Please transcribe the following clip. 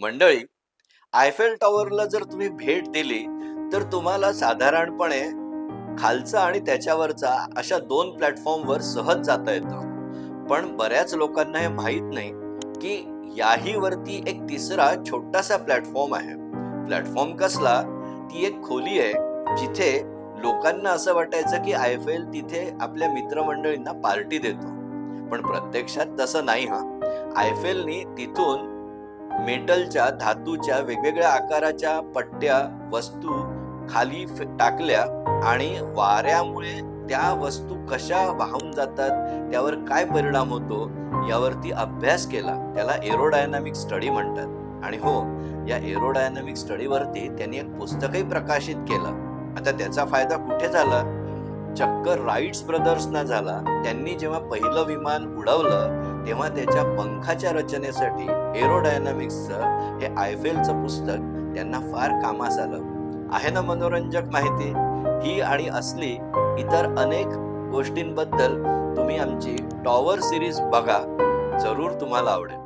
मंडळी, आयफेल टॉवरला जर तुम्ही भेट दिली तर तुम्हाला साधारणपणे खालचा आणि त्याच्यावरचा अशा दोन प्लॅटफॉर्मवर सहज जाता येतं. पण बऱ्याच लोकांना हे माहित नाही की याही वरती एक तिसरा छोटासा प्लॅटफॉर्म आहे. प्लॅटफॉर्म कसला? ती एक खोली आहे जिथे लोकांना असं वाटायचं की आयफेल तिथे आपल्या मित्रमंडळींना पार्टी देतो. पण प्रत्यक्षात तसं नाही. आयफेलनी तिथून मेटलच्या, धातूच्या वेगवेगळ्या आकाराच्या पट्ट्या, वस्तू खाली टाकल्या आणि वाऱ्यामुळे त्या वस्तू कशा वाहून जातात, त्यावर काय परिणाम होतो यावरती अभ्यास केला. त्याला एरोडायनामिक स्टडी म्हणतात. आणि हो, या एरोडायनामिक स्टडीवरती त्यांनी एक पुस्तकही प्रकाशित केलं. आता त्याचा फायदा कुठे झाला? चक्क राईट्स ब्रदर्सना झाला. त्यांनी जेव्हा पहिलं विमान उडवलं तेव्हा त्याच्या पंखाच्या रचनेसाठी एरोडायनामिक्सचं हे आयफेलचं पुस्तक त्यांना फार कामास आलं. आहे ना मनोरंजक माहिती? ही आणि असली इतर अनेक गोष्टींबद्दल तुम्ही आमची टॉवर सिरीज बघा. जरूर तुम्हाला आवडेल.